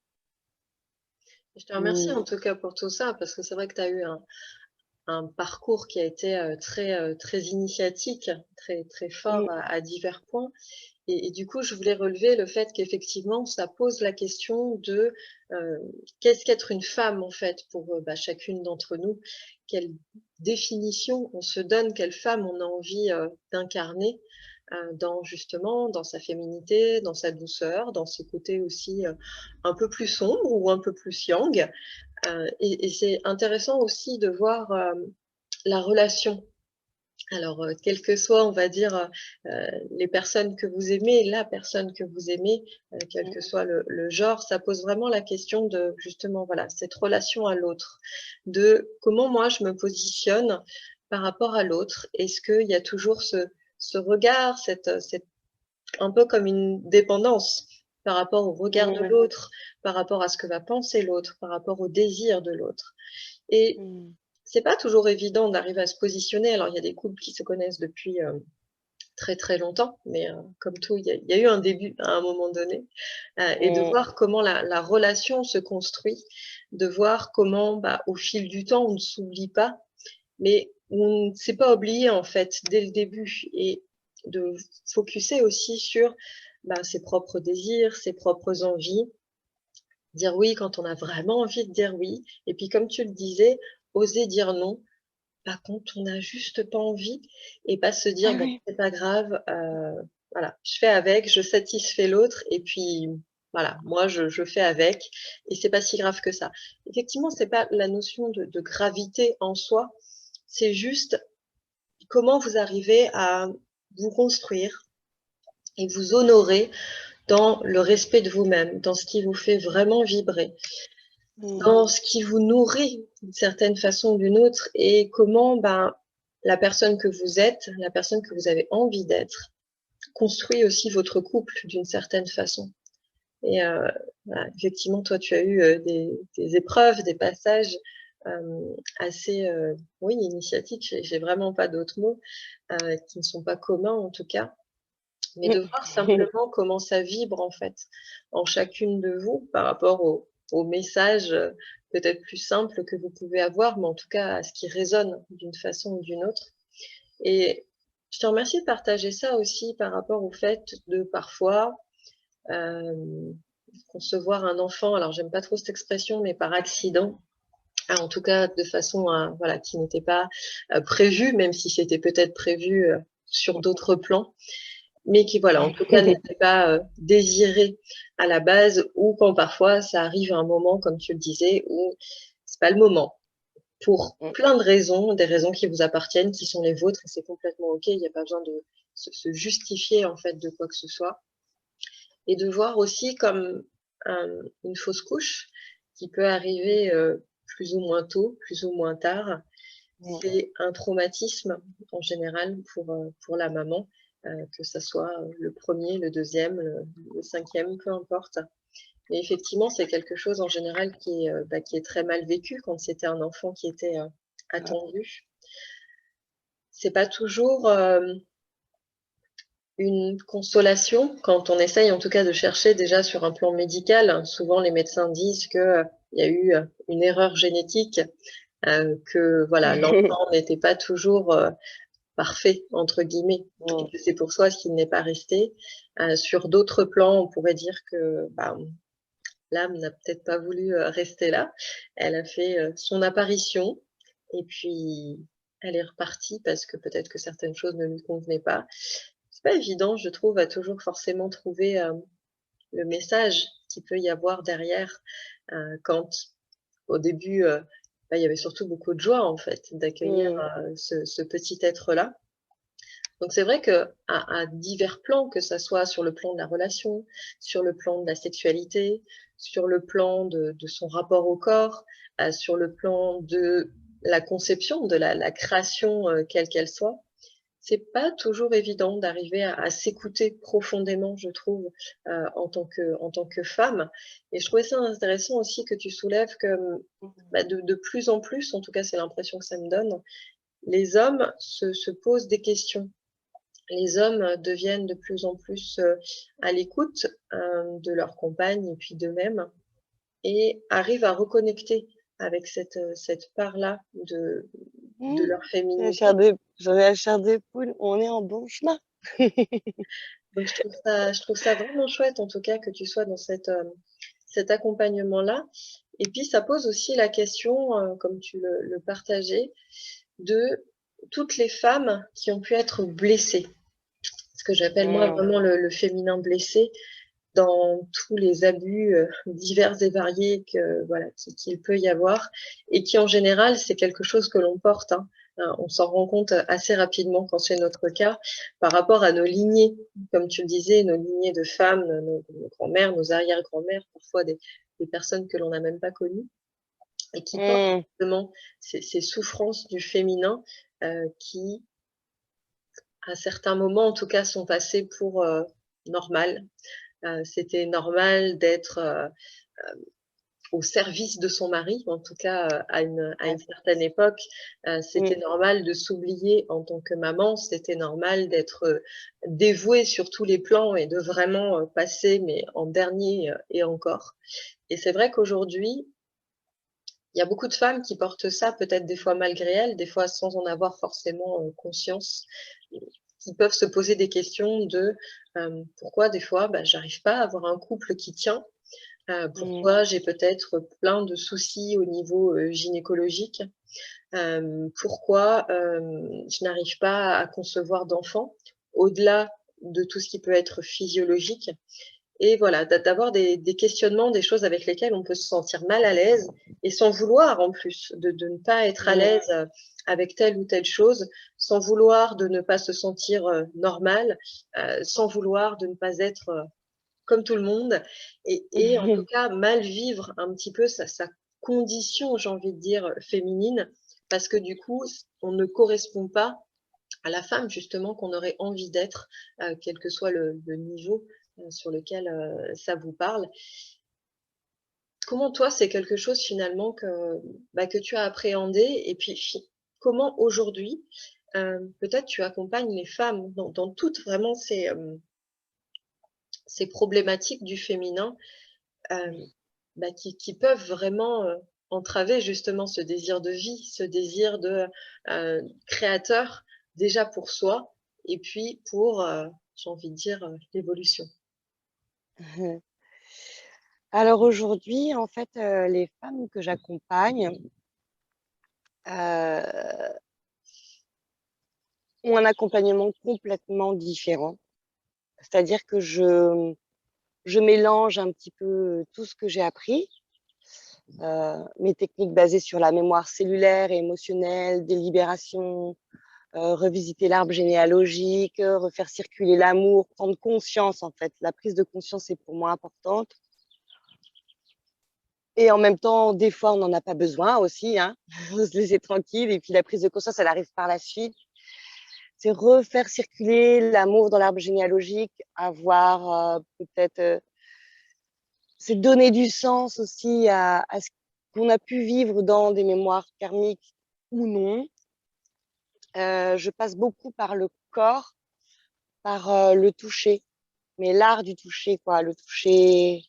Je te remercie Mmh, en tout cas pour tout ça, parce que c'est vrai que tu as eu un parcours qui a été très initiatique, très fort mmh, à divers points. Et du coup, je voulais relever le fait qu'effectivement, ça pose la question de euh, qu'est-ce qu'être une femme en fait pour chacune d'entre nous. Quelle définition on se donne, quelle femme on a envie d'incarner dans justement dans sa féminité, dans sa douceur, dans ses côtés aussi un peu plus sombres ou un peu plus yang. Et c'est intéressant aussi de voir la relation. Alors, quelles que soient, on va dire, les personnes que vous aimez, la personne que vous aimez, quel mmh, que soit le genre, ça pose vraiment la question de justement, voilà, cette relation à l'autre, de comment moi je me positionne par rapport à l'autre. Est-ce qu'il y a toujours ce regard, cette un peu comme une dépendance par rapport au regard de mmh, l'autre, par rapport à ce que va penser l'autre, par rapport au désir de l'autre? Et mmh, c'est pas toujours évident d'arriver à se positionner. Alors, il y a des couples qui se connaissent depuis très longtemps, mais comme tout, il y a eu un début à un moment donné, et de mmh, voir comment la relation se construit, de voir comment, au fil du temps, on ne s'oublie pas, mais on ne s'est pas oublié en fait dès le début, et de focuser aussi sur ses propres désirs, ses propres envies, dire oui quand on a vraiment envie de dire oui, et puis comme tu le disais, oser dire non quand on n'a juste pas envie, et pas se dire: ah «Bon, oui, c'est pas grave, voilà, je fais avec, je satisfais l'autre et puis voilà, moi je fais avec et c'est pas si grave que ça». Effectivement, c'est pas la notion de gravité en soi, c'est juste comment vous arrivez à vous construire et vous honorer dans le respect de vous-même, dans ce qui vous fait vraiment vibrer, mmh, dans ce qui vous nourrit d'une certaine façon ou d'une autre, et comment, la personne que vous êtes, la personne que vous avez envie d'être, construit aussi votre couple d'une certaine façon. Et voilà, effectivement, toi, tu as eu des épreuves, des passages assez, oui, initiatiques. J'ai vraiment pas d'autres mots qui ne sont pas communs en tout cas. Mais de voir mmh. simplement comment ça vibre en fait en chacune de vous par rapport au message peut-être plus simple que vous pouvez avoir, mais en tout cas à ce qui résonne d'une façon ou d'une autre. Et je te remercie de partager ça aussi par rapport au fait de parfois concevoir un enfant, alors j'aime pas trop cette expression, mais par accident, en tout cas de façon voilà, qui n'était pas prévue, même si c'était peut-être prévu sur d'autres plans, mais qui voilà, en tout cas n'était pas désiré à la base, ou quand parfois ça arrive à un moment, comme tu le disais, où c'est pas le moment. Pour Mmh, plein de raisons, des raisons qui vous appartiennent, qui sont les vôtres, et c'est complètement OK, il n'y a pas besoin de se justifier en fait de quoi que ce soit. Et de voir aussi comme une fausse couche qui peut arriver plus ou moins tôt, plus ou moins tard. mmh, C'est un traumatisme en général pour la maman, que ça soit le premier, le deuxième, le cinquième, peu importe. Mais effectivement, c'est quelque chose en général qui est très mal vécu quand c'était un enfant qui était ah, attendu. C'est pas toujours une consolation quand on essaye en tout cas de chercher déjà sur un plan médical. Souvent, les médecins disent que il y a eu une erreur génétique, que voilà, l'enfant n'était pas toujours parfait entre guillemets, et mmh, que c'est pour ça qu'il n'est pas resté. Sur d'autres plans, on pourrait dire que l'âme n'a peut-être pas voulu rester là. Elle a fait son apparition et puis elle est repartie parce que peut-être que certaines choses ne lui convenaient pas. C'est pas évident, je trouve, à toujours forcément trouver le message qu'il peut y avoir derrière, quand au début, il y avait surtout beaucoup de joie en fait d'accueillir mmh, ce petit être-là. Donc c'est vrai qu'à divers plans, que ça soit sur le plan de la relation, sur le plan de la sexualité, sur le plan de son rapport au corps, sur le plan de la conception, de la création, quelle qu'elle soit, c'est pas toujours évident d'arriver à s'écouter profondément, je trouve, en tant que femme. Et je trouvais ça intéressant aussi que tu soulèves que, bah, de plus en plus, en tout cas c'est l'impression que ça me donne, les hommes se posent des questions. Les hommes deviennent de plus en plus à l'écoute de leurs compagnes et puis d'eux-mêmes et arrivent à reconnecter avec cette part-là de Mmh. leur féminité. J'en ai la chair de poule, on est en bon chemin. Donc je trouve ça vraiment chouette en tout cas que tu sois dans cet accompagnement-là. Et puis ça pose aussi la question, comme tu le partageais, de toutes les femmes qui ont pu être blessées. Ce que j'appelle moi Mmh. vraiment le féminin blessé dans tous les abus divers et variés que voilà qu'il peut y avoir et qui en général c'est quelque chose que l'on porte. Hein. On s'en rend compte assez rapidement quand c'est notre cas par rapport à nos lignées, comme tu le disais, nos lignées de femmes, nos grands-mères, nos arrière-grands-mères, parfois des personnes que l'on n'a même pas connues et qui portent Mmh. justement ces souffrances du féminin qui, à certains moments en tout cas, sont passées pour normales. C'était normal d'être au service de son mari, en tout cas à Ouais. une certaine époque. Mmh. C'était normal de s'oublier en tant que maman, c'était normal d'être dévouée sur tous les plans et de vraiment passer, mais en dernier et encore. Et c'est vrai qu'aujourd'hui, il y a beaucoup de femmes qui portent ça, peut-être des fois malgré elles, des fois sans en avoir forcément conscience, qui peuvent se poser des questions de pourquoi des fois bah, j'arrive pas à avoir un couple qui tient. Mmh. Pourquoi j'ai peut-être plein de soucis au niveau, gynécologique? Pourquoi, je n'arrive pas à concevoir d'enfant? Au-delà de tout ce qui peut être physiologique et voilà, d'avoir des questionnements, des choses avec lesquelles on peut se sentir mal à l'aise et sans vouloir en plus de ne pas être à Mmh. l'aise, avec telle ou telle chose, sans vouloir de ne pas se sentir, normal, sans vouloir de ne pas être, comme tout le monde et en tout cas, mal vivre un petit peu sa condition, j'ai envie de dire, féminine, parce que du coup, on ne correspond pas à la femme justement qu'on aurait envie d'être, quel que soit le niveau, sur lequel, ça vous parle. Comment toi, c'est quelque chose finalement bah, que tu as appréhendé et puis comment aujourd'hui, peut-être tu accompagnes les femmes dans toutes vraiment ces problématiques du féminin bah, qui peuvent vraiment, entraver justement ce désir de vie, ce désir de, créateur, déjà pour soi et puis pour, j'ai envie de dire, l'évolution. Alors aujourd'hui, en fait, les femmes que j'accompagne, heu, ont un accompagnement complètement différent. C'est-à-dire que je mélange un petit peu tout ce que j'ai appris, mes techniques basées sur la mémoire cellulaire et émotionnelle, des libérations, revisiter l'arbre généalogique, refaire circuler l'amour, prendre conscience en fait. La prise de conscience est pour moi importante et en même temps, des fois, on n'en a pas besoin aussi, hein. Faut se laisser tranquille et puis la prise de conscience, elle arrive par la suite. C'est refaire circuler l'amour dans l'arbre généalogique, avoir, peut-être, c'est donner du sens aussi à ce qu'on a pu vivre dans des mémoires karmiques ou non. Je passe beaucoup par le corps, par, le toucher, mais l'art du toucher quoi, le toucher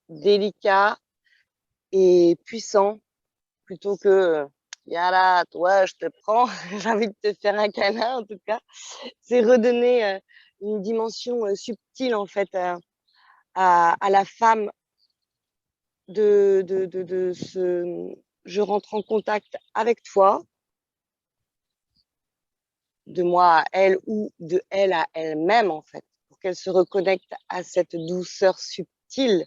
délicat et puissant plutôt que, «Viens là, toi, je te prends, j'ai envie de te faire un câlin» en tout cas. C'est redonner, une dimension, subtile en fait, à la femme de se je rentre en contact avec toi, de moi à elle ou de elle à elle-même en fait, pour qu'elle se reconnecte à cette douceur subtile,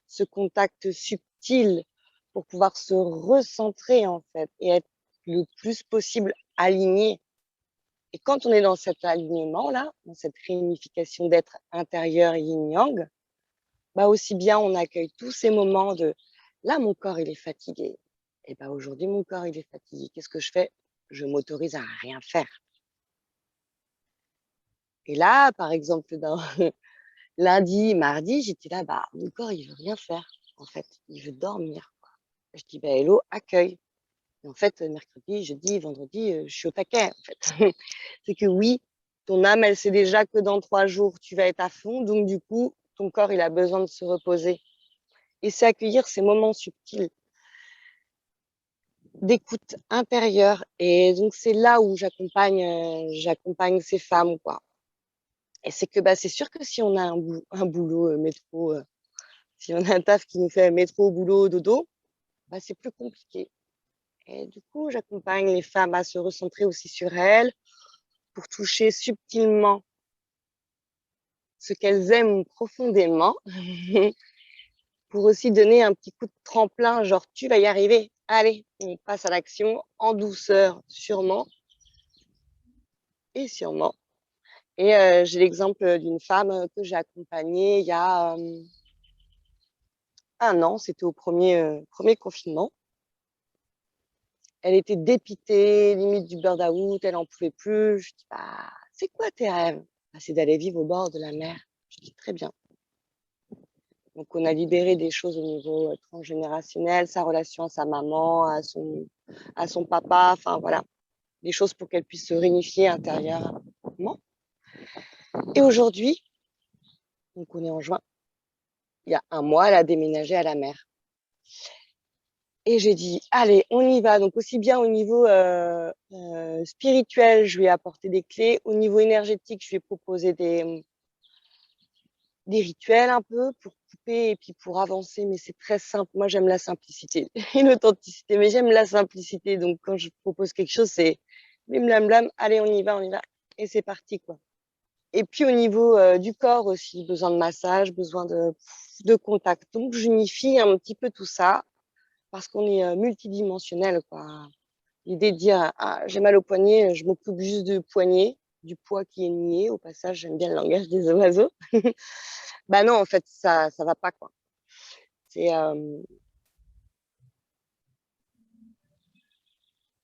ce contact subtil pour pouvoir se recentrer en fait et être le plus possible alignée. Et quand on est dans cet alignement-là, dans cette réunification d'être intérieur yin-yang, bah aussi bien on accueille tous ces moments de là mon corps il est fatigué. Et bah aujourd'hui mon corps il est fatigué. Qu'est-ce que je fais? je m'autorise à rien faire. Et là, par exemple, lundi, mardi, j'étais là, bah, mon corps, il veut rien faire, en fait. Il veut dormir, quoi. Je dis, bah, hello, accueille. Et en fait, mercredi, jeudi, vendredi, je suis au taquet, en fait. C'est que oui, ton âme, elle sait déjà que dans 3 jours, tu vas être à fond. Donc, du coup, ton corps, il a besoin de se reposer. Et c'est accueillir ces moments subtils d'écoute intérieure. Et donc, c'est là où j'accompagne ces femmes, quoi. Et c'est que, bah, c'est sûr que si on a un boulot métro, si on a un taf qui nous fait métro, boulot, dodo, bah, c'est plus compliqué. Et du coup, j'accompagne les femmes à se recentrer aussi sur elles pour toucher subtilement ce qu'elles aiment profondément, pour aussi donner un petit coup de tremplin, genre tu vas y arriver, allez, on passe à l'action en douceur, sûrement et sûrement. Et j'ai l'exemple d'une femme que j'ai accompagnée il y a 1 an, c'était au premier confinement. Elle était dépitée, limite du burn-out, elle en pouvait plus. Je dis: «Bah, c'est quoi tes rêves?» «Bah, c'est d'aller vivre au bord de la mer». Je dis: «Très bien». Donc on a libéré des choses au niveau, transgénérationnel, sa relation à sa maman, à son papa, enfin voilà, des choses pour qu'elle puisse se réunifier intérieurement. Et aujourd'hui, donc on est en juin, il y a 1 mois, elle a déménagé à la mer. Et j'ai dit: «Allez, on y va». Donc aussi bien au niveau, spirituel, je lui ai apporté des clés. Au niveau énergétique, je lui ai proposé des rituels un peu pour couper et puis pour avancer, mais c'est très simple. Moi, j'aime la simplicité et l'authenticité, mais j'aime la simplicité. Donc quand je propose quelque chose, c'est bim blam blam, allez, on y va et c'est parti, quoi. Et puis au niveau, du corps aussi, besoin de massage, besoin de contact. Donc j'unifie un petit peu tout ça parce qu'on est, multidimensionnel, quoi. L'idée de dire: «Ah, j'ai mal au poignet, je m'occupe juste du poignet, du poids qui est nié». Au passage, j'aime bien le langage des oiseaux. Bah non, en fait, ça va pas, quoi. C'est,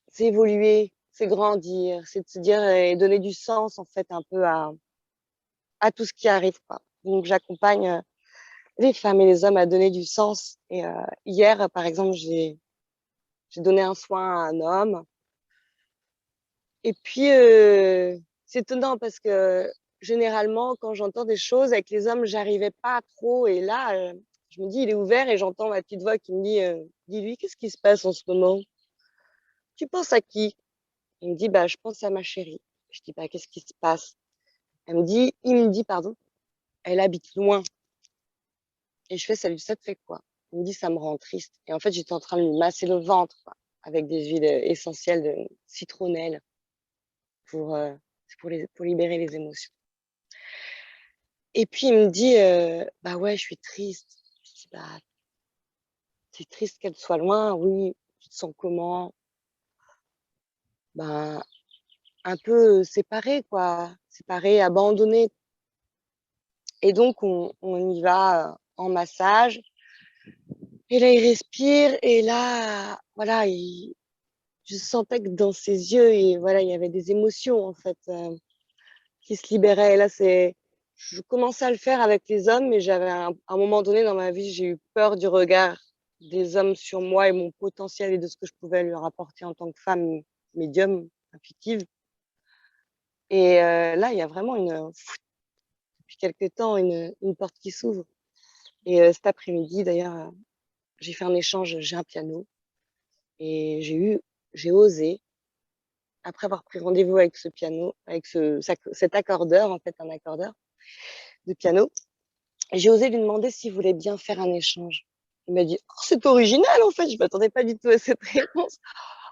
c'est évoluer, c'est grandir, c'est de se dire et donner du sens, en fait, un peu à tout ce qui arrive, quoi. Donc j'accompagne, les femmes et les hommes à donner du sens et hier, par exemple, j'ai donné un soin à un homme et puis, c'est étonnant parce que généralement, quand j'entends des choses avec les hommes, j'arrivais pas trop et là, je me dis: «Il est ouvert» et j'entends ma petite voix qui me dit: «Dis-lui, qu'est-ce qui se passe en ce moment? Tu penses à qui?» Il me dit: «Bah, je pense à ma chérie». Je dis: «Bah, qu'est-ce qui se passe?» Il me dit, pardon: «Elle habite loin» et je fais: «Ça te fait quoi?» Il me dit: «Ça me rend triste» et en fait, j'étais en train de lui masser le ventre, quoi, avec des huiles, essentielles de citronnelle pour, pour libérer les émotions et puis il me dit: «Bah, ouais, je suis triste». Je dis: «Bah, tu es triste qu'elle soit loin? Oui. Tu te sens comment?» «Ben, un peu, séparée, quoi, séparée, abandonnée» et donc on y va, en massage et là, il respire et là, voilà, je sentais que dans ses yeux et voilà, il y avait des émotions, en fait, qui se libéraient et là, je commençais à le faire avec les hommes, mais j'avais un moment donné dans ma vie, j'ai eu peur du regard des hommes sur moi et mon potentiel et de ce que je pouvais leur apporter en tant que femme médium, intuitive et là, il y a vraiment depuis quelque temps, une porte qui s'ouvre et cet après-midi, d'ailleurs, j'ai fait un échange, j'ai un piano et j'ai osé, après avoir pris rendez-vous avec ce piano, avec cet accordeur, en fait, un accordeur de piano, j'ai osé lui demander s'il voulait bien faire un échange. Il m'a dit: «Oh, c'est original, en fait, je m'attendais pas du tout à cette réponse.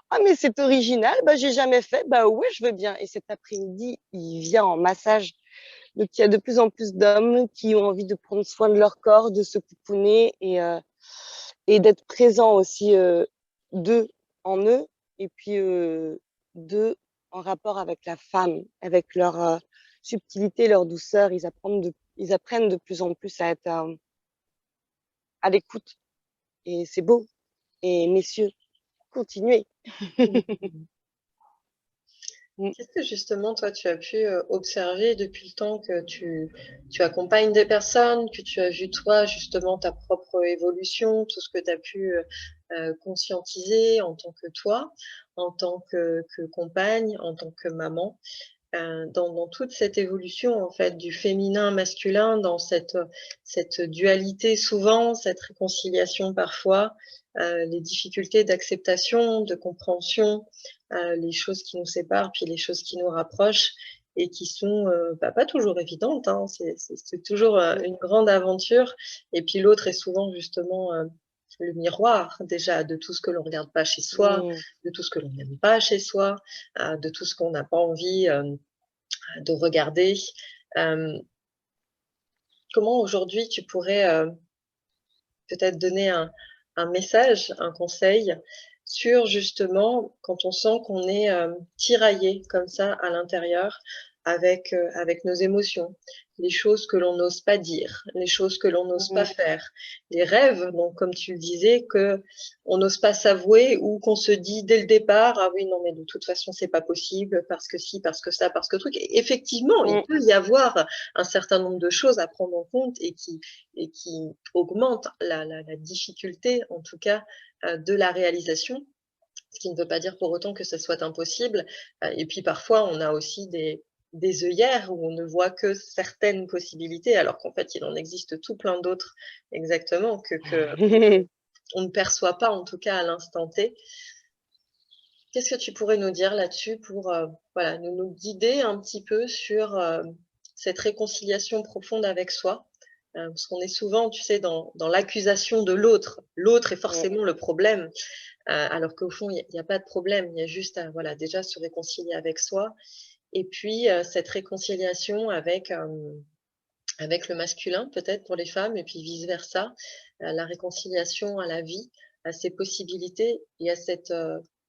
Ah, mais c'est original, bah, j'ai jamais fait, bah, ouais, je veux bien» et cet après-midi, il vient en massage. Donc il y a de plus en plus d'hommes qui ont envie de prendre soin de leur corps, de se coucouner et d'être présents aussi, d'eux en eux et puis, d'eux en rapport avec la femme, avec leur, subtilité, leur douceur. Ils apprennent de plus en plus à être, à l'écoute et c'est beau et messieurs, continuez. Mmh. Qu'est-ce que justement, toi, tu as pu observer depuis le temps que tu accompagnes des personnes, que tu as vu, toi, justement, ta propre évolution, tout ce que tu as pu conscientiser en tant que toi, en tant que compagne, en tant que maman, dans toute cette évolution, en fait, du féminin masculin, dans cette dualité souvent, cette réconciliation parfois, les difficultés d'acceptation, de compréhension, les choses qui nous séparent, puis les choses qui nous rapprochent et qui sont, pas toujours évidentes, hein. C'est toujours, Mmh. une grande aventure et puis l'autre est souvent justement, le miroir déjà de tout ce que l'on regarde pas chez soi, Mmh. de tout ce que l'on n'aime pas chez soi, de tout ce qu'on n'a pas envie, de regarder. Hem, Comment aujourd'hui tu pourrais, peut-être donner un message, un conseil sur justement quand on sent qu'on est, tiraillé comme ça à l'intérieur avec nos émotions, les choses que l'on n'ose pas dire, les choses que l'on n'ose pas Mmh. faire, les rêves, donc comme tu le disais, qu'on n'ose pas s'avouer ou qu'on se dit dès le départ: «Ah oui, non, mais de toute façon, c'est pas possible parce que ci, parce que ça, parce que truc» et effectivement, il Mmh. peut y avoir un certain nombre de choses à prendre en compte et qui augmente la difficulté, en tout cas, de la réalisation. Ce qui ne veut pas dire pour autant que ce soit impossible. Et puis parfois, on a aussi des œillères où on ne voit que certaines possibilités, alors qu'en fait, il en existe tout plein d'autres exactement que on ne perçoit pas, en tout cas à l'instant T. Qu'est-ce que tu pourrais nous dire là-dessus pour, voilà, nous guider un petit peu sur, cette réconciliation profonde avec soi? Parce qu'on est souvent, tu sais, dans l'accusation de l'autre. L'autre est Mmh. forcément le problème, alors qu'au fond, il y a pas de problème. Il y a juste à, voilà, déjà se réconcilier avec soi et puis, cette réconciliation avec le masculin, peut-être pour les femmes et puis vice versa. La réconciliation à la vie, à ses possibilités et à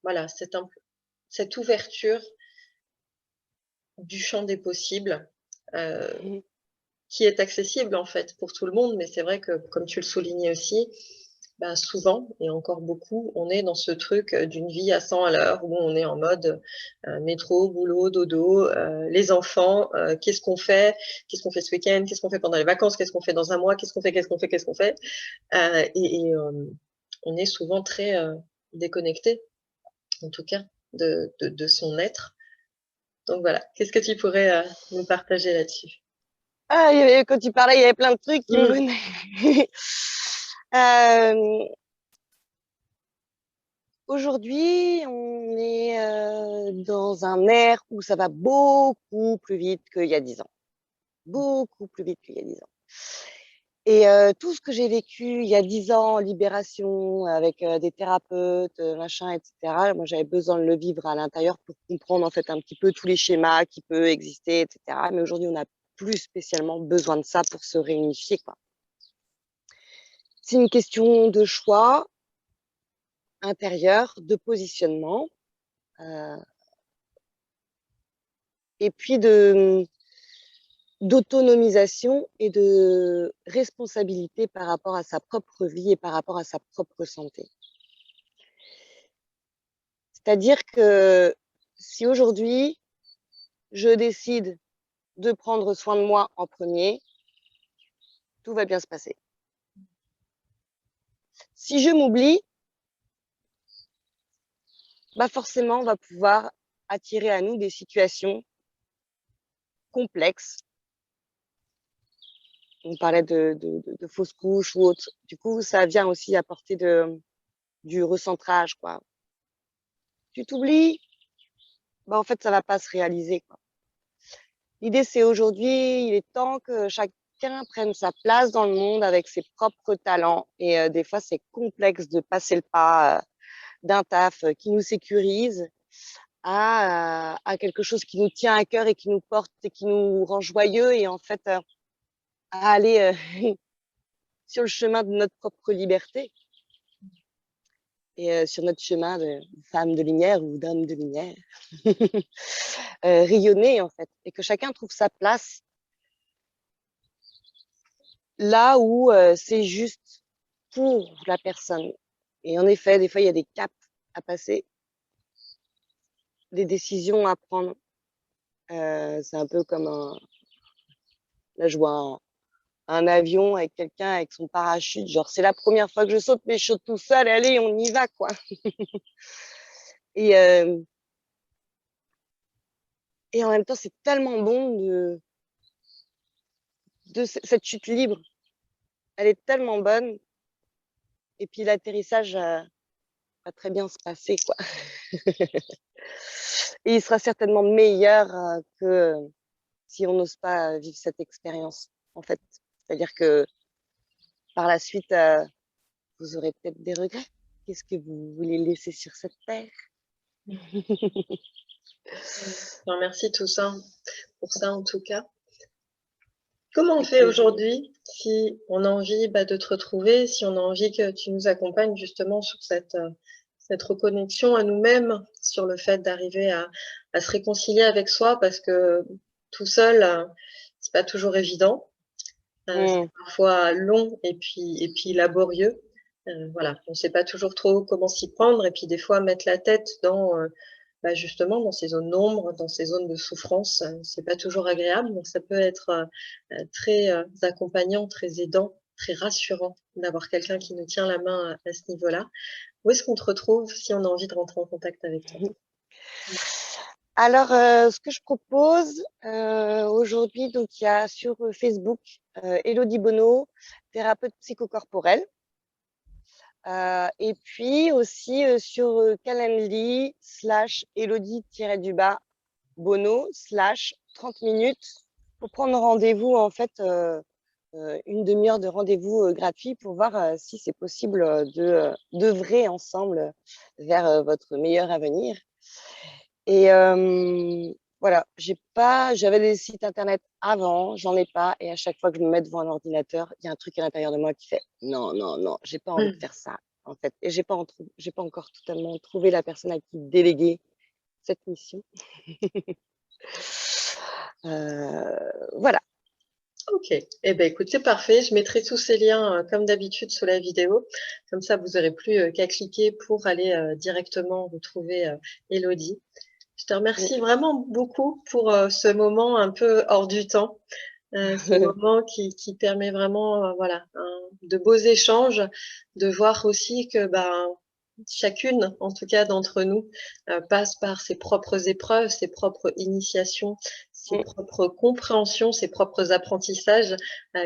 voilà, cette ouverture du champ des possibles, heu, Mmh. qui est accessible en fait pour tout le monde. Mais c'est vrai que comme tu le soulignais aussi, bah, souvent et encore beaucoup, on est dans ce truc, d'une vie à 100 à l'heure où on est en mode, métro, boulot, dodo, les enfants, qu'est-ce qu'on fait? Qu'est-ce qu'on fait ce week-end? Qu'est-ce qu'on fait pendant les vacances? Qu'est-ce qu'on fait dans un mois? Qu'est-ce qu'on fait? Qu'est-ce qu'on fait? Qu'est-ce qu'on fait? On est souvent très, déconnecté, en tout cas de son être. Donc voilà, qu'est-ce que tu pourrais, nous partager là-dessus? Ah, quand tu parlais, il y avait plein de trucs qui me Mmh. venaient. Hem, Aujourd'hui, on est, dans un ère où ça va beaucoup plus vite qu'il y a 10 ans. Beaucoup plus vite qu'il y a 10 ans. Et tout ce que j'ai vécu il y a 10 ans, libération avec, des thérapeutes, machin et cetera, moi, j'avais besoin de le vivre à l'intérieur pour comprendre, en fait, un petit peu tous les schémas qui peuvent exister et cetera. Mais aujourd'hui, on n'a plus spécialement besoin de ça pour se réunifier, quoi. C'est une question de choix intérieur, de positionnement, heu et puis d'autonomisation et de responsabilité par rapport à sa propre vie et par rapport à sa propre santé. C'est-à-dire que si aujourd'hui, je décide de prendre soin de moi en premier, tout va bien se passer. Si je m'oublie, bah forcément, on va pouvoir attirer à nous des situations complexes. On parlait de fausses couches ou autre. Du coup, ça vient aussi apporter du recentrage, quoi. Tu t'oublies, bah en fait, ça va pas se réaliser, quoi. L'idée, c'est aujourd'hui, il est temps que chacun prenne sa place dans le monde avec ses propres talents. Et des fois, c'est complexe de passer le pas d'un taf qui nous sécurise à quelque chose qui nous tient à cœur et qui nous porte et qui nous rend joyeux et en fait à aller sur le chemin de notre propre liberté et sur notre chemin de femme de lumière ou d'homme de lumière, rayonner en fait et que chacun trouve sa place là où c'est juste pour la personne. Et en effet, des fois, il y a des caps à passer des décisions à prendre. C'est un peu comme là, je vois un avion avec quelqu'un avec son parachute, genre, c'est la première fois que je saute, mais je saute tout seul, allez, on y va, quoi. Et, euh, et en même temps, c'est tellement bon cette chute libre. Elle est tellement bonne. Et puis l'atterrissage va très bien se passer, quoi. Et il sera certainement meilleur que si on n'ose pas vivre cette expérience, en fait. C'est-à-dire que par la suite, vous aurez peut-être des regrets. Qu'est-ce que vous voulez laisser sur cette terre? Je remercie tout ça, pour ça en tout cas. Comment on Avec fait plaisir. aujourd'hui si on a envie de te retrouver, si on a envie que tu nous accompagnes justement sur cette reconnexion à nous-mêmes, sur le fait d'arriver à se réconcilier avec soi, parce que tout seul, c'est pas toujours évident. C'est Mm, parfois long et puis laborieux. Voilà, on ne sait pas toujours trop comment s'y prendre et puis des fois mettre la tête justement dans ces zones d'ombre, dans ces zones de souffrance, c'est pas toujours agréable. Donc ça peut être très accompagnant, très aidant, très rassurant d'avoir quelqu'un qui nous tient la main à ce niveau-là. Où est-ce qu'on te retrouve si on a envie de rentrer en contact avec toi? mm. Alors, ce que je propose aujourd'hui, donc il y a sur Facebook Elodie Bonneau, thérapeute psychocorporelle. Et puis aussi sur Calendly /Elodie-du-bas Bono /30 minutes pour prendre rendez-vous en fait une demi-heure de rendez-vous gratuit pour voir si c'est possible d'œuvrer ensemble vers votre meilleur avenir. Et voilà, j'avais des sites internet avant, j'en ai pas, et à chaque fois que je me mets devant un ordinateur, il y a un truc à l'intérieur de moi qui fait non, non, non, j'ai pas envie de faire ça, en fait. Et j'ai pas encore totalement trouvé la personne à qui déléguer cette mission. Voilà. Ok, eh ben écoute, c'est parfait. Je mettrai tous ces liens comme d'habitude sous la vidéo. Comme ça, vous n'aurez plus qu'à cliquer pour aller directement retrouver Elodie. Je te remercie vraiment beaucoup pour ce moment un peu hors du temps, ce moment qui permet vraiment voilà, de beaux échanges, de voir aussi que chacune, en tout cas d'entre nous, passe par ses propres épreuves, ses propres initiations, ses propres compréhensions, ses propres apprentissages,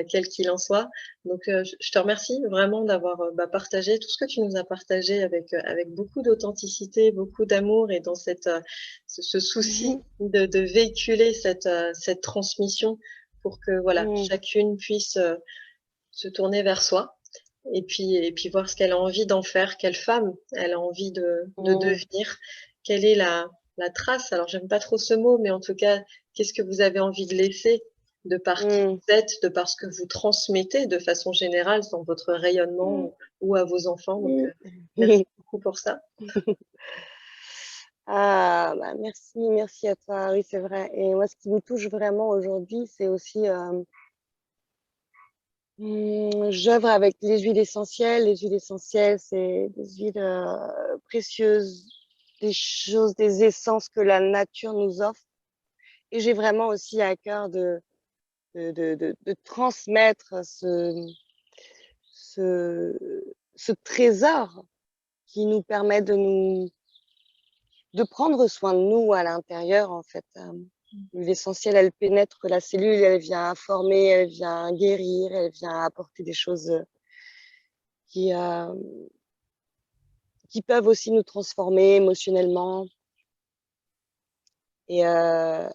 quel qu'il en soit. Donc, je te remercie vraiment d'avoir partagé tout ce que tu nous as partagé avec beaucoup d'authenticité, beaucoup d'amour et dans ce souci de véhiculer cette transmission pour que voilà, chacune puisse se tourner vers soi et puis voir ce qu'elle a envie d'en faire, quelle femme elle a envie de devenir, quelle est la trace. Alors, j'aime pas trop ce mot, mais en tout cas, qu'est-ce que vous avez envie de laisser de par qui vous êtes, de par ce que vous transmettez de façon générale dans votre rayonnement ou à vos enfants. Donc, merci beaucoup pour ça. Ah, bah merci, merci à toi. Oui, c'est vrai. Et moi, ce qui me touche vraiment aujourd'hui, c'est aussi, j'œuvre avec les huiles essentielles. Les huiles essentielles, c'est des huiles précieuses, des choses, des essences que la nature nous offre. Et j'ai vraiment aussi à cœur de transmettre ce, ce trésor qui nous permet de prendre soin de nous à l'intérieur, en fait. L'huile essentielle, elle pénètre la cellule, elle vient former, elle vient guérir, elle vient apporter des choses qui, euh, qui peuvent aussi nous transformer émotionnellement. Et, euh,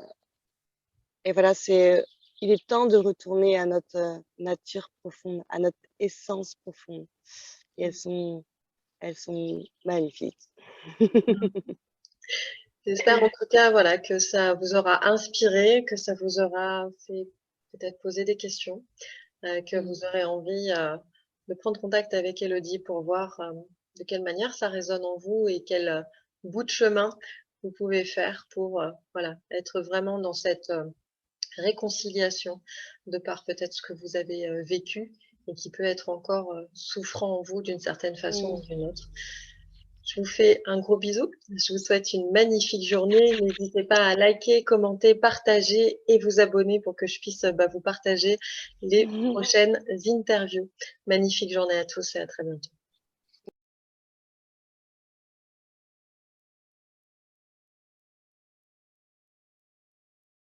et voilà, il est temps de retourner à notre nature profonde, à notre essence profonde. Et elles sont magnifiques. J'espère en tout cas voilà, que ça vous aura inspiré, que ça vous aura fait peut-être poser des questions, que vous aurez envie de prendre contact avec Elodie pour voir de quelle manière ça résonne en vous et quel bout de chemin vous pouvez faire pour voilà, être vraiment dans cette réconciliation de par peut-être ce que vous avez vécu et qui peut être encore souffrant en vous d'une certaine façon ou d'une autre. Je vous fais un gros bisou. Je vous souhaite une magnifique journée. N'hésitez pas à liker, commenter, partager et vous abonner pour que je puisse vous partager les prochaines interviews. Magnifique journée à tous et à très bientôt.